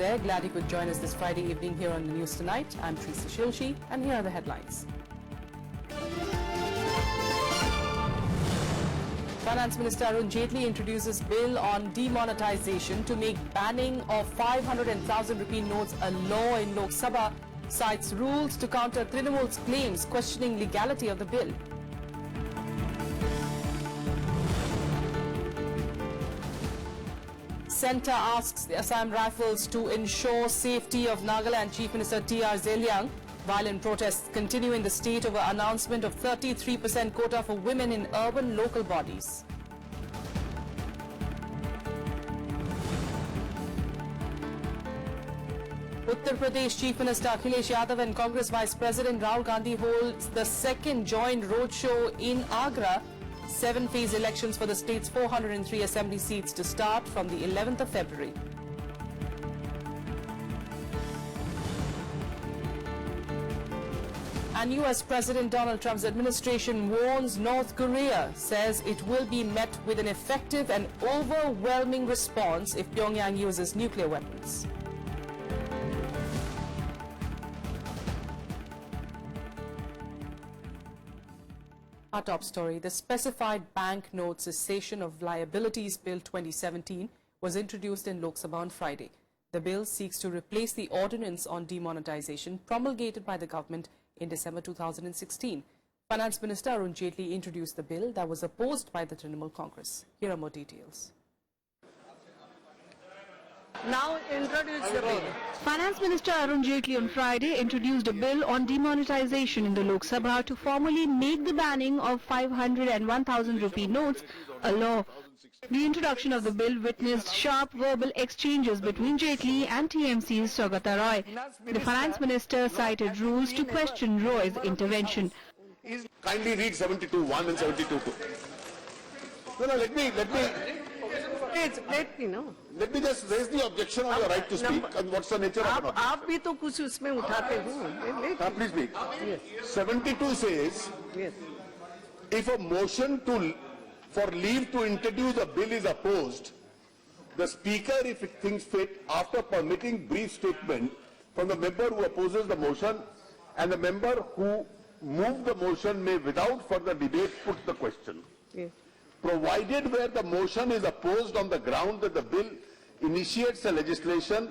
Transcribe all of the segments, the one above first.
there. Glad you could join us this Friday evening here on the news tonight. I'm Teresa Shilshi, and here are the headlines. Finance Minister Arun Jaitley introduces bill on demonetization to make banning of 500 and 1,000 rupee notes a law in Lok Sabha. Cites rules to counter Trinamool's claims questioning legality of the bill. Centre asks the Assam Rifles to ensure safety of Nagaland Chief Minister T.R. Zeliang. Violent protests continue in the state over announcement of 33% quota for women in urban local bodies. Uttar Pradesh Chief Minister Akhilesh Yadav and Congress Vice President Rahul Gandhi holds the second joint roadshow in Agra. 7-phase elections for the state's 403 assembly seats to start from the 11th of February. And US President Donald Trump's administration warns North Korea, says it will be met with an effective and overwhelming response if Pyongyang uses nuclear weapons. Our top story, the Specified Bank Note Cessation of Liabilities Bill 2017 was introduced in Lok Sabha on Friday. The bill seeks to replace the ordinance on demonetization promulgated by the government in December 2016. Finance Minister Arun Jaitley introduced the bill that was opposed by the Trinamool Congress. Here are more details. Now introduce the bill. Finance Minister Arun Jaitley on Friday introduced a bill on demonetization in the Lok Sabha to formally make the banning of 500 and 1,000 rupee notes a law. The introduction of the bill witnessed sharp verbal exchanges between Jaitley and TMC's Saugata Roy. The Finance Minister cited rules to question Roy's intervention. Kindly read 72.1 and 72.2. No, let me Let me just raise the objection on your right to speak and what's the nature of an objection. आप भी तो कुछ उसमें उठाते हो. Please speak. Yes. 72 says, Yes. if a motion for leave to introduce a bill is opposed, the speaker, if it thinks fit, after permitting brief statement from the member who opposes the motion and the member who moved the motion may without further debate put the question. Yes. Provided where the motion is opposed on the ground that the bill initiates a legislation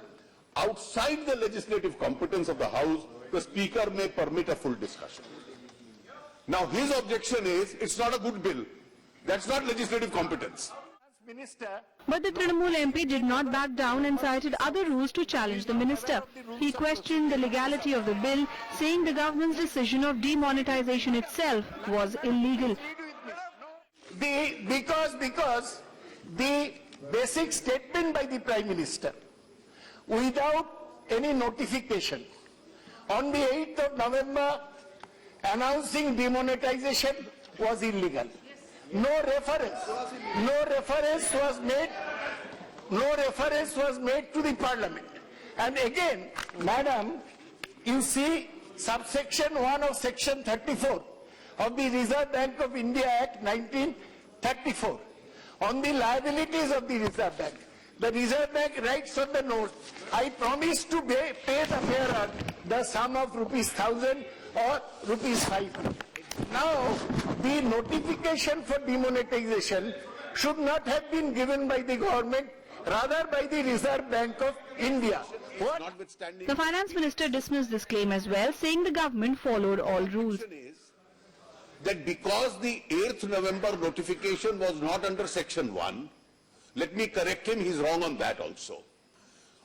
outside the legislative competence of the House, the Speaker may permit a full discussion. Now his objection is, it's not a good bill. That's not legislative competence. But the Trinamool MP did not back down and cited other rules to challenge the minister. He questioned the legality of the bill, saying the government's decision of demonetization itself was illegal. Because the basic statement by the Prime Minister, without any notification, on the 8th of November, announcing demonetization was illegal. No reference was made to the Parliament. And again, Madam, you see subsection 1 of section 34 of the Reserve Bank of India Act 1934 on the liabilities of the Reserve Bank. The Reserve Bank writes on the note, I promise to pay the bearer the sum of ₹1,000 or ₹500. Now, the notification for demonetization should not have been given by the government, rather by the Reserve Bank of India. The Finance Minister dismissed this claim as well, saying the government followed all rules. That because the 8th November notification was not under section 1, let me correct him, he's wrong on that also.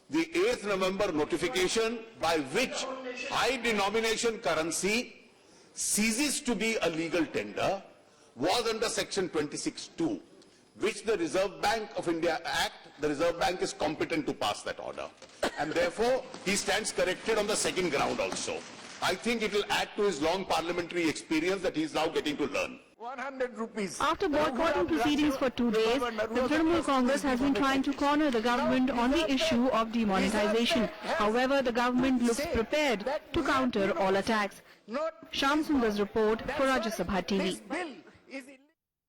The 8th November notification by which high denomination currency ceases to be a legal tender was under section 26(2), which the Reserve Bank of India Act, the Reserve Bank is competent to pass that order. And therefore, he stands corrected on the second ground also. I think it will add to his long parliamentary experience that he is now getting to learn. 100 rupees. After boycotting proceedings for 2 days, the Trinamool Congress has been trying to corner the government on the issue of demonetization. However, the government looks prepared to counter all attacks. Shyam Sundar's report for Rajya Sabha TV.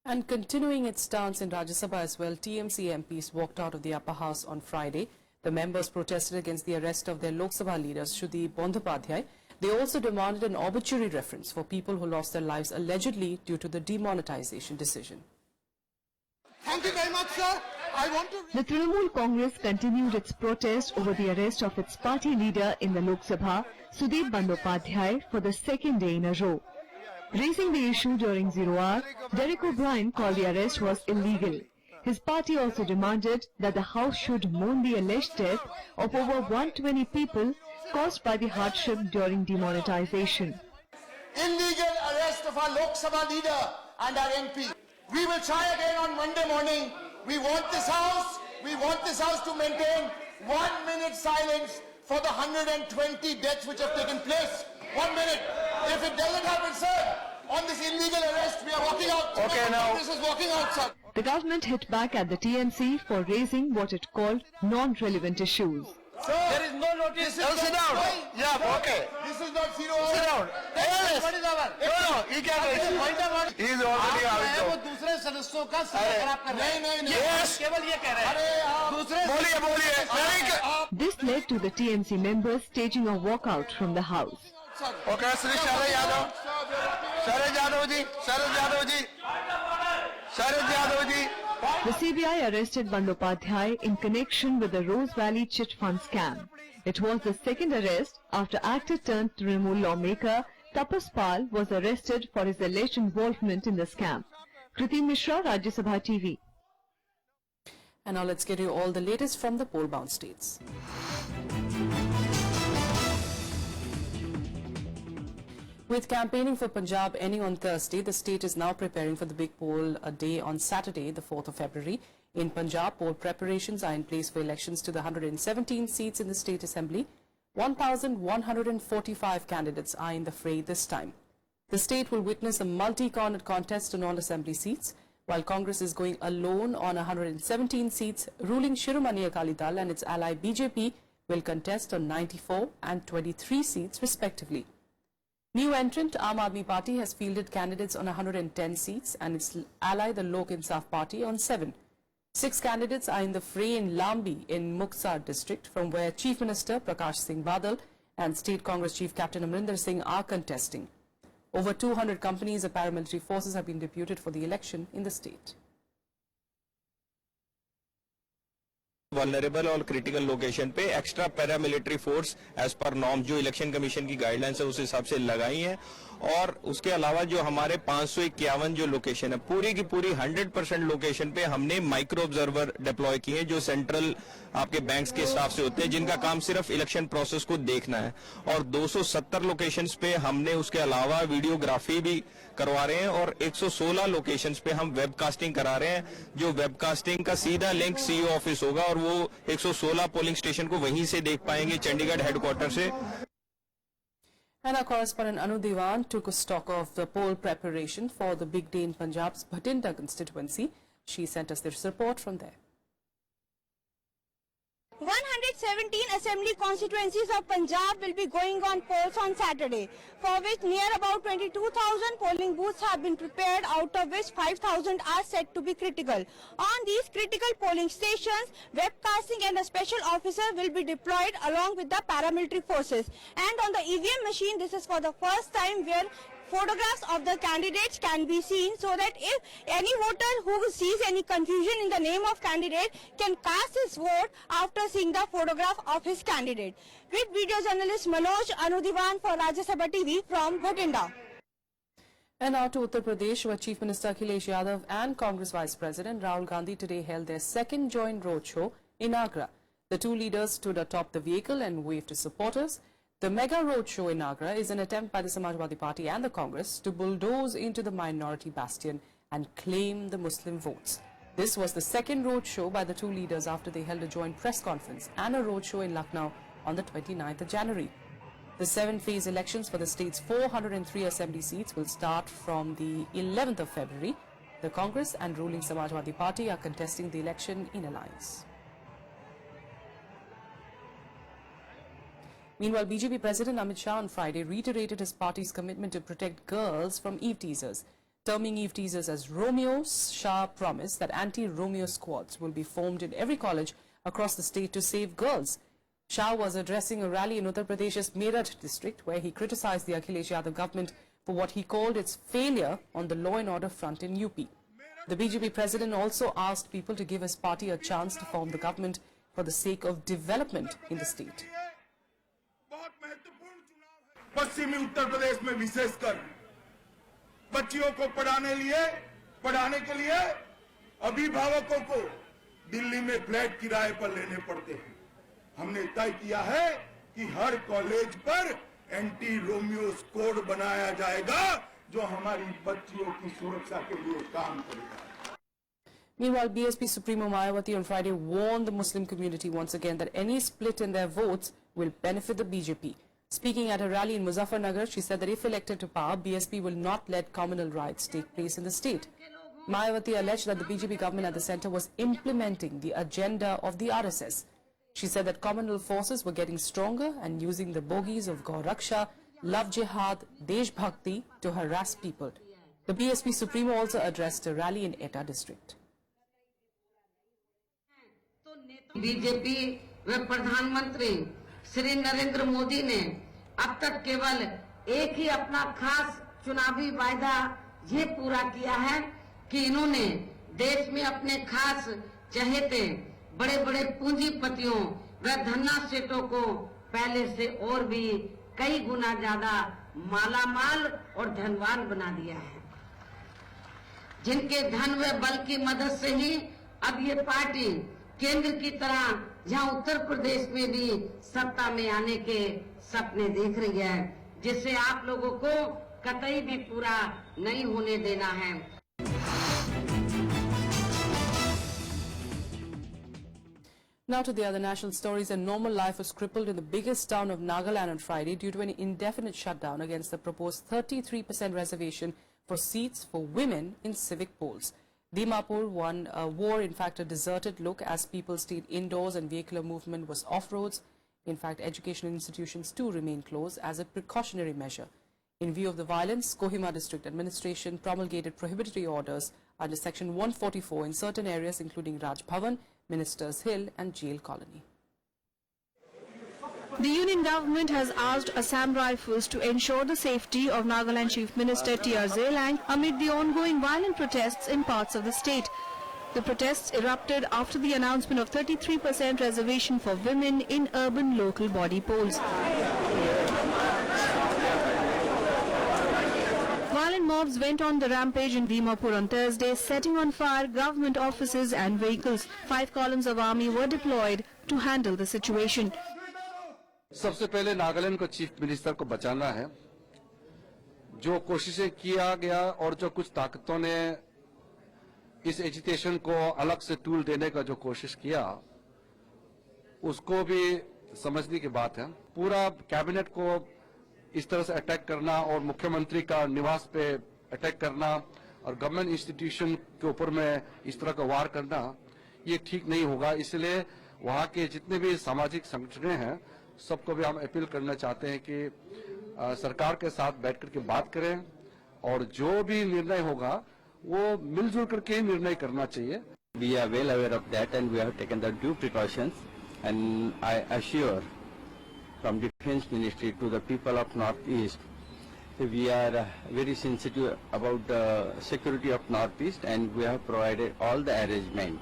And continuing its stance in Rajya Sabha as well, TMC MPs walked out of the upper house on Friday. The members protested against the arrest of their Lok Sabha leader, Shruti Bandyopadhyay. They also demanded an obituary reference for people who lost their lives allegedly due to the demonetization decision. Thank you very much, sir. I want to... The Trinamool Congress continued its protest over the arrest of its party leader in the Lok Sabha, Shruti Bandyopadhyay, for the second day in a row. Raising the issue during 0 hour, Derek O'Brien called the arrest was illegal. His party also demanded that the House should mourn the alleged death of over 120 people caused by the hardship during demonetization. Illegal arrest of our Lok Sabha leader and our MP. We will try again on Monday morning. We want this House to maintain 1 minute silence for the 120 deaths which have taken place. 1 minute. If it doesn't happen, sir, on this illegal arrest, we are walking out. Okay, now. This is walking out, sir. The government hit back at the TMC for raising what it called non-relevant issues. Sir, there is no notice. Sit down. Yeah, okay. This is not 0 hour. Sit down. Yes. What is our? No, he can't. He is already out. वो दूसरे सदस्यों का समय खराब कर रहे हैं. नहीं. Yes. केवल ये कह रहे हैं. अरे आप दूसरे. बोलिए. This led to the TMC members staging a walkout from the house. Okay, Sri Sharad Yadav. Sharad Yadav ji. Sharad Yadav ji. Sharad Yadav ji. The CBI arrested Bandyopadhyay in connection with the Rose Valley chit fund scam. It was the second arrest after actor-turned-Trinamool lawmaker Tapas Pal was arrested for his alleged involvement in the scam. Kriti Mishra, Rajya Sabha TV. And now let's get you all the latest from the poll-bound states. With campaigning for Punjab ending on Thursday, the state is now preparing for the big poll day on Saturday, the 4th of February. In Punjab, poll preparations are in place for elections to the 117 seats in the State Assembly. 1,145 candidates are in the fray this time. The state will witness a multi-cornered contest on all assembly seats. While Congress is going alone on 117 seats, ruling Shiromani Akali Dal and its ally BJP will contest on 94 and 23 seats respectively. New entrant Aam Aadmi Party has fielded candidates on 110 seats and its ally the Lok Insaf Party on 7. 6 candidates are in the fray in Lambi in Muksar district, from where Chief Minister Prakash Singh Badal and State Congress Chief Captain Amrinder Singh are contesting. Over 200 companies of paramilitary forces have been deputed for the election in the state. Vulnerable और critical location पे extra paramilitary force as per norm जो election commission की guidelines है उस हिसाब से लगाई है और उसके अलावा जो हमारे 551 जो लोकेशन है पूरी की पूरी 100% लोकेशन पे हमने माइक्रो ऑब्जर्वर डिप्लॉय किए जो सेंट्रल आपके बैंक्स के स्टाफ से होते हैं जिनका काम सिर्फ इलेक्शन प्रोसेस को देखना है और 270 लोकेशंस पे हमने उसके अलावा वीडियोग्राफी भी करवा रहे हैं और 116 लोकेशंस पे हम वेबकास्टिंग करा रहे हैं जो वेबकास्टिंग का सीधा लिंक सीईओ ऑफिस होगा और वो 116 पोलिंग स्टेशन को वहीं से देख पाएंगे चंडीगढ़ हेडक्वार्टर से. And our correspondent Anu Diwan took a stock of the poll preparation for the big day in Punjab's Bhatinda constituency. She sent us this report from there. 117 assembly constituencies of Punjab will be going on polls on Saturday, for which near about 22,000 polling booths have been prepared, out of which 5,000 are said to be critical. On these critical polling stations, webcasting and a special officer will be deployed along with the paramilitary forces. And on the EVM machine, this is for the first time where photographs of the candidates can be seen, so that if any voter who sees any confusion in the name of candidate can cast his vote after seeing the photograph of his candidate. With video journalist Manoj, Anu Diwan for Rajya Sabha TV from Bhatinda. And now to Uttar Pradesh, where Chief Minister Akhilesh Yadav and Congress Vice President Rahul Gandhi today held their second joint roadshow in Agra. The two leaders stood atop the vehicle and waved to supporters. The mega roadshow in Agra is an attempt by the Samajwadi Party and the Congress to bulldoze into the minority bastion and claim the Muslim votes. This was the second roadshow by the two leaders after they held a joint press conference and a roadshow in Lucknow on the 29th of January. The 7-phase elections for the state's 403 assembly seats will start from the 11th of February. The Congress and ruling Samajwadi Party are contesting the election in alliance. Meanwhile, BJP President Amit Shah on Friday reiterated his party's commitment to protect girls from eve teasers. Terming eve teasers as Romeos, Shah promised that anti-Romeo squads will be formed in every college across the state to save girls. Shah was addressing a rally in Uttar Pradesh's Meerut district, where he criticized the Akhilesh Yadav government for what he called its failure on the law and order front in UP. The BJP president also asked people to give his party a chance to form the government for the sake of development in the state. पश्चिमी उत्तर प्रदेश में विशेषकर बच्चियों को पढ़ाने के लिए अभिभावकों को दिल्ली में फ्लैट किराए पर लेने पड़ते हैं। हमने तय किया है कि हर कॉलेज पर एंटी रोमियो कोड बनाया जाएगा जो हमारी बच्चियों की सुरक्षा के लिए काम करेगा। Meanwhile, BSP Supremo Mayawati on Friday warned the Muslim community once again that any split in their votes will benefit the BJP. Speaking at a rally in Muzaffarnagar, she said that if elected to power, BSP will not let communal riots take place in the state. Mayawati alleged that the BJP government at the centre was implementing the agenda of the RSS. She said that communal forces were getting stronger and using the bogies of Gaur Raksha, Love Jihad, Desh Bhakti to harass people. The BSP Supremo also addressed a rally in Etah district. BJP व प्रधानमंत्री श्री नरेंद्र मोदी ने अब तक केवल एक ही अपना खास चुनावी वायदा ये पूरा किया है कि इन्होंने देश में अपने खास चहेते बड़े बड़े पूंजीपतियों व धन्ना सेठों को पहले से और भी कई गुना ज्यादा मालामाल और धनवान बना दिया है, जिनके धन व बल की मदद से ही अब ये पार्टी केंद्र की तरह जहां उत्तर प्रदेश में भी सत्ता में आने के सपने देख रही है, जिससे आप लोगों को कतई भी पूरा नहीं होने देना है। Now to the other national stories. A normal life was crippled in the biggest town of Nagaland on Friday due to an indefinite shutdown against the proposed 33% reservation for seats for women in civic polls. Dimapur wore in fact a deserted look as people stayed indoors and vehicular movement was off-roads. In fact, educational institutions too remain closed as a precautionary measure. In view of the violence, Kohima District Administration promulgated prohibitory orders under Section 144 in certain areas including Raj Bhavan, Ministers Hill and Jail Colony. The union government has asked Assam Rifles to ensure the safety of Nagaland Chief Minister T.R. Zelang amid the ongoing violent protests in parts of the state. The protests erupted after the announcement of 33% reservation for women in urban local body polls. Violent mobs went on the rampage in Dimapur on Thursday, setting on fire government offices and vehicles. 5 columns of army were deployed to handle the situation. सबसे पहले नागालैंड को chief minister को बचाना है। जो कोशिशें किया गया और जो कुछ ताकतों ने इस एजिटेशन को अलग से टूल देने का जो कोशिश किया, उसको भी समझने की बात है। पूरा कैबिनेट को इस तरह से अटैक करना और मुख्यमंत्री का निवास पे अटैक करना और गवर्नमेंट इंस्टीट्यूशन के ऊपर में इस तरह का वार करना, ये ठीक नहीं होगा। इसलिए वहाँ के जितने भी सामाजिक संगठन हैं, सबको भी हम अपील करना चाहते हैं कि सरकार के साथ बैठ करके बात करें और जो भी निर्णय होगा वो मिलजुल करके ही निर्णय करना चाहिए। We are well aware of that and we have taken the due precautions, and I assure from Defence Ministry to the people of Northeast, we are very sensitive about the security of Northeast and we have provided all the arrangement,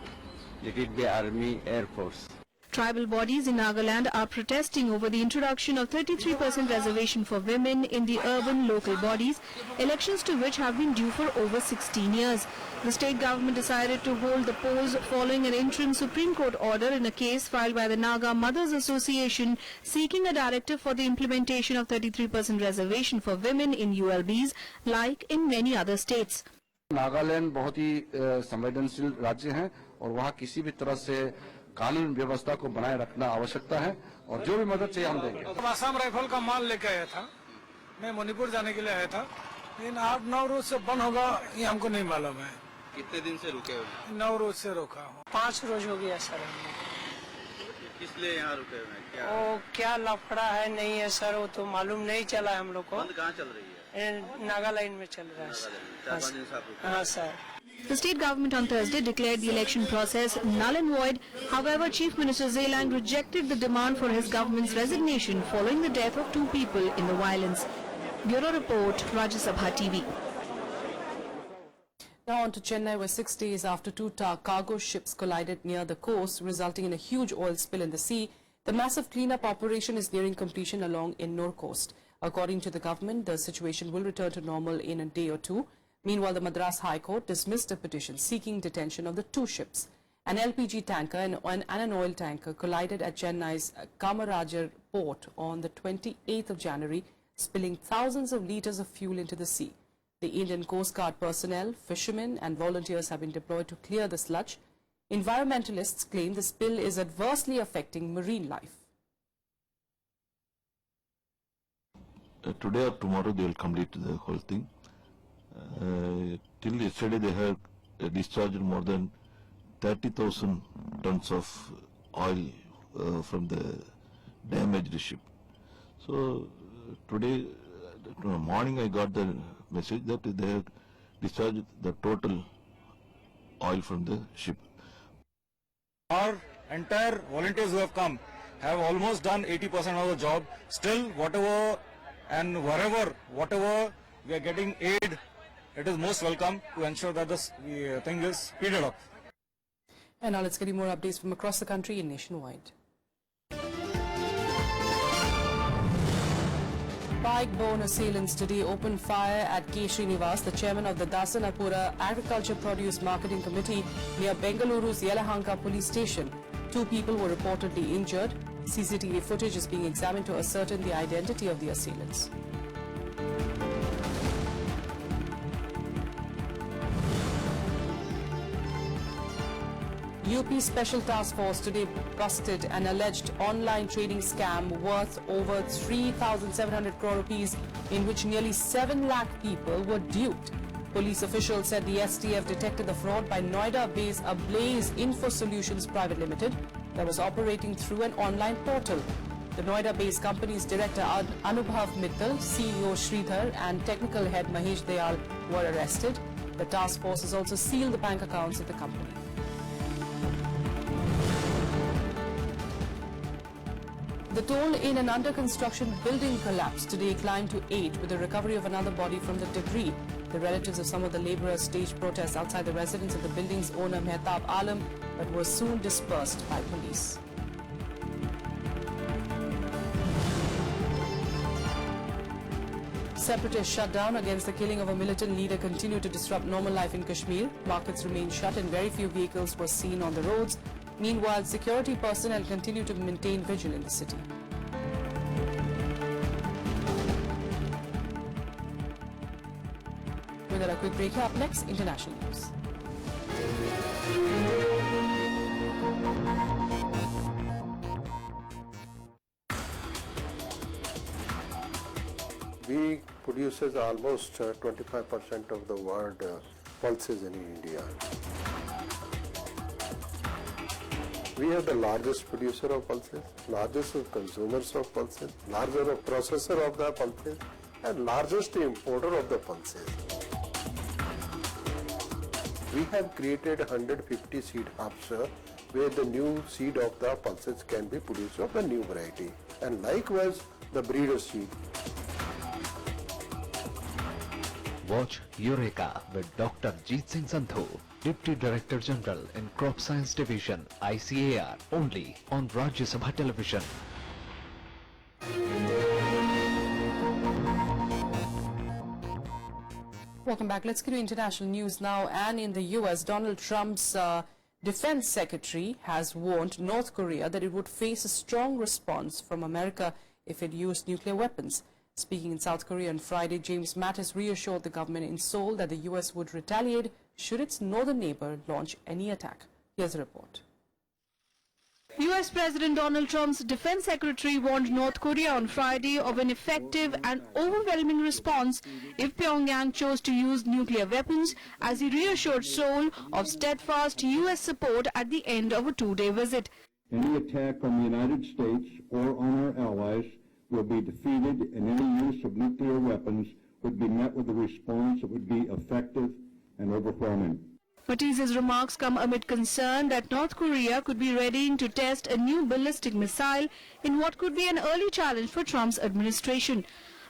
let it be Army, Air Force. Tribal bodies in Nagaland are protesting over the introduction of 33% reservation for women in the urban local bodies, elections to which have been due for over 16 years. The state government decided to hold the polls following an interim Supreme Court order in a case filed by the Naga Mothers Association seeking a directive for the implementation of 33% reservation for women in ULBs, like in many other states. Nagaland बहुत ही संवेदनशील राज्य है और वहाँ किसी भी तरह से कानून व्यवस्था को बनाए रखना आवश्यकता है और जो भी मदद चाहिए हम देंगे। आसाम राइफल का माल लेके आया था, मैं मणिपुर जाने के लिए आया था, लेकिन 8-9 रोज से बंद होगा ये हमको नहीं मालूम है। कितने दिन से रुके हो? 9 रोज से रोका हूँ। 5 रोज हो गया सर। किस लिए यहाँ रुके हुए हैं? वो क्या लफड़ा है नहीं है सर, वो तो मालूम नहीं चला हम लोग को। बंद कहाँ चल रही है? नागालैंड में चल रहा है। 4-5 दिन से आप रुके? हाँ sir. The state government on Thursday declared the election process null and void. However, Chief Minister Zelang rejected the demand for his government's resignation following the death of 2 people in the violence. Bureau Report, Rajya Sabha TV. Now on to Chennai, where 6 days after 2 cargo ships collided near the coast, resulting in a huge oil spill in the sea, the massive cleanup operation is nearing completion along Ennore coast. According to the government, the situation will return to normal in a day or 2. Meanwhile, the Madras High Court dismissed a petition seeking detention of the 2 ships. An LPG tanker and an oil tanker collided at Chennai's Kamarajar port on the 28th of January, spilling thousands of litres of fuel into the sea. The Indian Coast Guard personnel, fishermen and volunteers have been deployed to clear the sludge. Environmentalists claim the spill is adversely affecting marine life. Today or tomorrow they will complete the whole thing. Till yesterday they have discharged more than 30,000 tons of oil from the damaged ship. So today morning I got the message that they have discharged the total oil from the ship. Our entire volunteers who have come have almost done 80% of the job. Still, whatever and wherever, whatever we are getting aid, it is most welcome to ensure that this thing is speeded up. And now let's get you more updates from across the country and nationwide. Bike-borne assailants today opened fire at K. Srinivas, the chairman of the Dasanapura Agriculture Produce Marketing Committee near Bengaluru's Yelahanka police station. 2 people were reportedly injured. CCTV footage is being examined to ascertain the identity of the assailants. UP Special Task Force today busted an alleged online trading scam worth over 3,700 crore rupees in which nearly 7 lakh people were duped. Police officials said the STF detected the fraud by Noida-based Ablaze Info Solutions Private Limited that was operating through an online portal. The Noida-based company's director Anubhav Mittal, CEO Sridhar and technical head Mahesh Dayal were arrested. The task force has also sealed the bank accounts of the company. The toll in an under-construction building collapse today climbed to 8 with the recovery of another body from the debris. The relatives of some of the labourers staged protests outside the residence of the building's owner Mehtab Alam but were soon dispersed by police. Separatist shutdown against the killing of a militant leader continued to disrupt normal life in Kashmir. Markets remained shut and very few vehicles were seen on the roads. Meanwhile, security personnel continue to maintain vigil in the city. With a quick break, up next, international news. We produces almost 25% of the world pulses in India. We are the largest producer of pulses, largest of consumers of pulses, largest of processor of the pulses, and largest importer of the pulses. We have created 150 seed hubs where the new seed of the pulses can be produced of the new variety, and likewise the breeder seed. Watch Eureka with Dr. Jeet Singh Sandhu, Deputy Director General in Crop Science Division, ICAR, only on Rajya Sabha Television. Welcome back. Let's get to international news now. And in the US, Donald Trump's defense secretary has warned North Korea that it would face a strong response from America if it used nuclear weapons. Speaking in South Korea on Friday, James Mattis reassured the government in Seoul that the US would retaliate should its northern neighbor launch any attack. Here's a report. US President Donald Trump's defense secretary warned North Korea on Friday of an effective and overwhelming response if Pyongyang chose to use nuclear weapons, as he reassured Seoul of steadfast US support at the end of a 2-day visit. Any attack on the United States or on our allies will be defeated, and any use of nuclear weapons would be met with a response that would be effective and overwhelming. Matiz's remarks come amid concern that North Korea could be readying to test a new ballistic missile in what could be an early challenge for Trump's administration.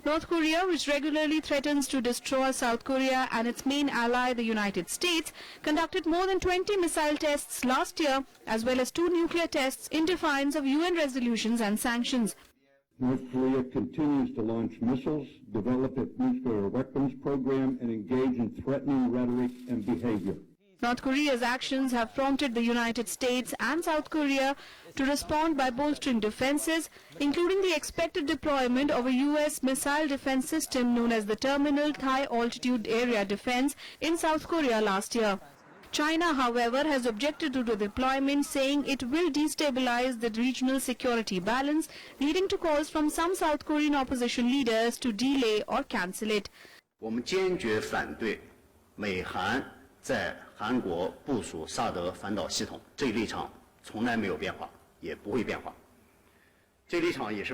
North Korea, which regularly threatens to destroy South Korea and its main ally, the United States, conducted more than 20 missile tests last year, as well as 2 nuclear tests in defiance of UN resolutions and sanctions. North Korea continues to launch missiles, develop its nuclear weapons program, and engage in threatening rhetoric and behavior. North Korea's actions have prompted the United States and South Korea to respond by bolstering defenses, including the expected deployment of a U.S. missile defense system known as the Terminal High Altitude Area Defense in South Korea last year. China, however, has objected to the deployment, saying it will destabilize the regional security balance, leading to calls from some South Korean opposition leaders to delay or cancel it. 我们坚决反对美韩在韩国部署萨德反导系统，这一立场从来没有变化，也不会变化。这立场也是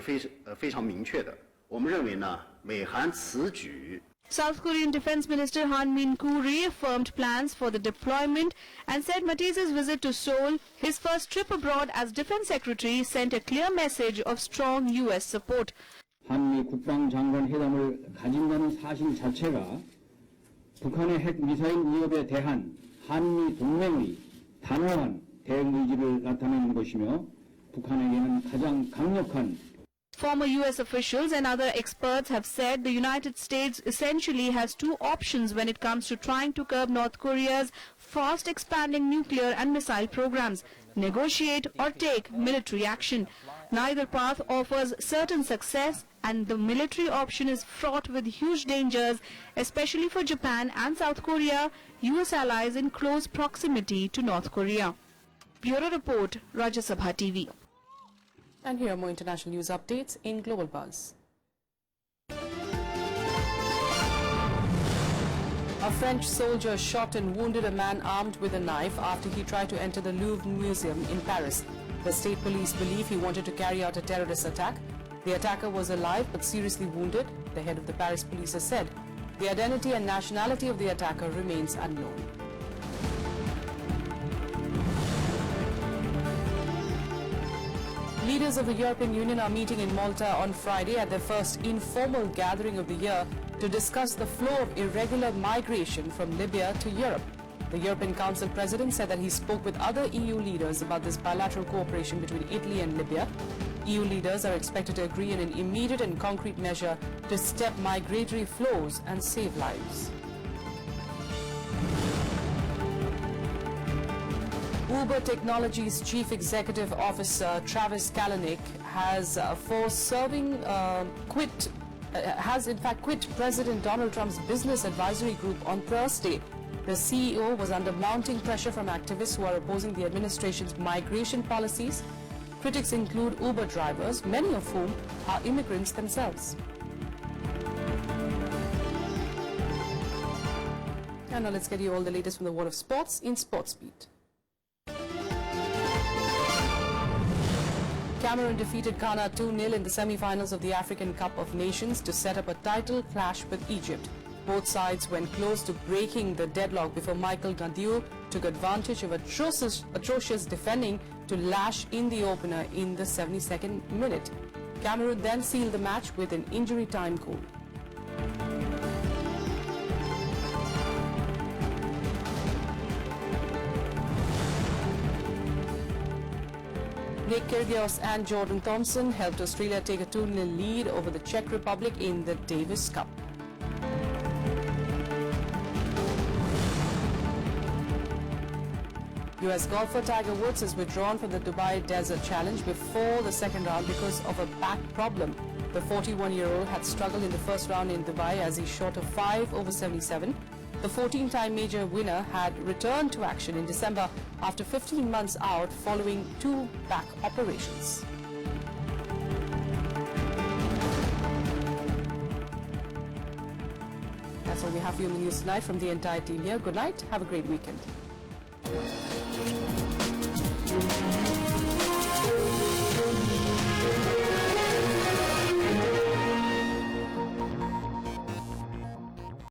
非常明确的。我们认为呢，美韩此举。 South Korean Defense Minister Han Min-koo reaffirmed plans for the deployment and said Matiz's visit to Seoul, his first trip abroad as Defense Secretary, sent a clear message of strong U.S. support. 한미 국방장관 회담을 가진다는 사실 자체가 북한의 핵 미사일 위협에 대한 한미 동맹의 단호한 대응 의지를 나타내는 것이며 북한에게는 가장 강력한 Former U.S. officials and other experts have said the United States essentially has 2 options when it comes to trying to curb North Korea's fast expanding nuclear and missile programs: negotiate or take military action. Neither path offers certain success, and the military option is fraught with huge dangers, especially for Japan and South Korea, U.S. allies in close proximity to North Korea. Bureau Report, Rajya Sabha TV. And here are more international news updates in Global Buzz. A French soldier shot and wounded a man armed with a knife after he tried to enter the Louvre Museum in Paris. The state police believe he wanted to carry out a terrorist attack. The attacker was alive but seriously wounded, the head of the Paris police has said. The identity and nationality of the attacker remains unknown. Leaders of the European Union are meeting in Malta on Friday at their first informal gathering of the year to discuss the flow of irregular migration from Libya to Europe. The European Council President said that he spoke with other EU leaders about this bilateral cooperation between Italy and Libya. EU leaders are expected to agree on an immediate and concrete measure to stop migratory flows and save lives. Uber Technologies Chief Executive Officer Travis Kalanick has in fact quit President Donald Trump's business advisory group on Thursday. The CEO was under mounting pressure from activists who are opposing the administration's migration policies. Critics include Uber drivers, many of whom are immigrants themselves. And now let's get you all the latest from the world of sports in Sports Beat. Cameroon defeated Ghana 2-0 in the semi-finals of the African Cup of Nations to set up a title clash with Egypt. Both sides went close to breaking the deadlock before Michael Gandiou took advantage of atrocious defending to lash in the opener in the 72nd minute. Cameroon then sealed the match with an injury time goal. Nick Kyrgios and Jordan Thompson helped Australia take a 2-0 lead over the Czech Republic in the Davis Cup. US golfer Tiger Woods has withdrawn from the Dubai Desert Challenge before the second round because of a back problem. The 41-year-old had struggled in the first round in Dubai as he shot a 5 over 77. The 14-time major winner had returned to action in December after 15 months out following 2 back operations. That's all we have for you in the news tonight from the entire team here. Good night. Have a great weekend.